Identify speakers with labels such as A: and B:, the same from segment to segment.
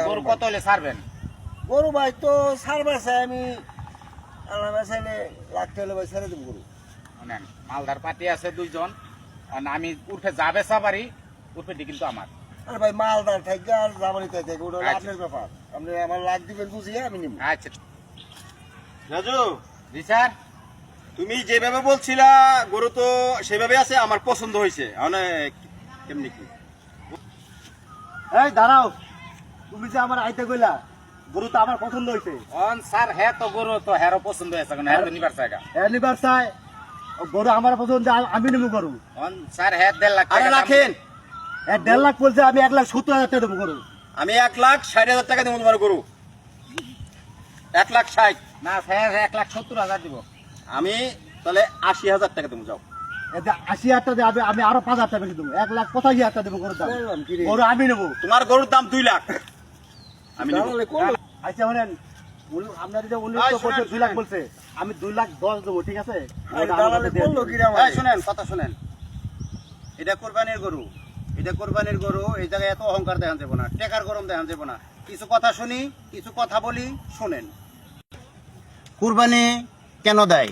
A: গরু কত হলে ছাড়বেন?
B: গরু ভাই তো ছাড়বার চাই আমি, আল্লাহ চাইলে লাখ টাকা ভাই ছেড়ে দেবো গরু।
A: শুনেন, মালদার পার্টি আছে 2 জন, আর আমি উর্ফে যাবে সাবারি, উর্ফেটি কিন্তু আমার।
B: আরে ভাই মালদার থেকে আর জামানি থেকে ওটা
A: আচ্ছা।
B: আপনার ব্যাপার, আপনি আমার লাখ দিবেন বুঝিয়ে আমি নিব।
A: আচ্ছা
C: রাজু,
A: জি স্যার।
C: তুমি যেভাবে বলছিলা গরু তো সেভাবে আছে, আমার পছন্দ হয়েছে। অনেক কেমনি কি
B: এই দাঁড়াও, তুমি যে আমার আইতে কইলা গরু তো আমার পছন্দ হয়েছে।
A: অন স্যার, হ্যাঁ তো গরু তো হ্যারো পছন্দ হয়েছে, কারণ হ্যাঁ তো নিবার জায়গা।
B: এনিবার চাই গরু আমার পছন্দ, আমি নেবো গরু।
A: অন স্যার, হ্যাঁ 1.5 লাখ
C: আরে
A: টাকা দাম।
C: রাখেন,
B: 1.5 লাখ বলছে, আমি 1,70,000 টাকা দেবো গরু।
C: আমি 1,60,000 টাকা দেবো তোমার গরু। 1,60,000।
A: না স্যার, 1,70,000 দিব।
C: আমি তাহলে 80,000 টাকা দেবো, যাও।
B: 80,000 টাকা দেবো, আমি আরো 5,000 টাকা বেশি দেবো, 1,85,000 টাকা দেবো গরুর দাম। গরু আমি নেবো।
C: তোমার গরুর দাম 2 লাখ, আমি নেবো।
B: আচ্ছা শোনেন, আপনার যে 2 লাখ বলছে, আমি 2,10,000 দেবো, ঠিক আছে?
C: এই শুনেন, কথা শুনেন। এটা কোরবানির গরু, এটা কোরবানির গরু। এই জায়গায় এত অহংকার দেখান যাবো না, টেকার গরম দেখান যাবো না। কিছু কথা শুনি, কিছু কথা বলি, শুনেন। কুরবানি কেন দেয়?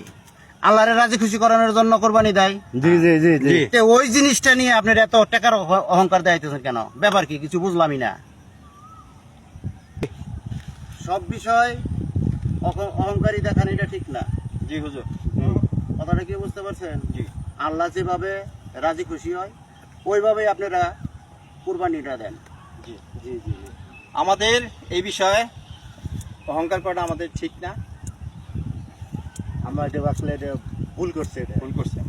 C: আল্লাহরে রাজি খুশি করানোর জন্য কোরবানি দেয়।
B: জি জি জি জি।
C: তে ওই জিনিসটা নিয়ে আপনার এত টাকার অহংকার দেখাইতেছেন কেন? ব্যাপার কি? কিছু বুঝলামই না। সব বিষয় অহংকারী দেখান, এটা ঠিক না। জি হুজুর, কথাটা কি বুঝতে পারছেন? জি। আল্লাহ যেভাবে রাজি খুশি হয় ওইভাবেই আপনারা কুরবানিটা দেন। জি জি জি। আমাদের এই বিষয়ে অহংকার করাটা আমাদের ঠিক না।
B: আমরা এটা আসলে এটা ভুল করছে, এটা
C: ভুল করছেন।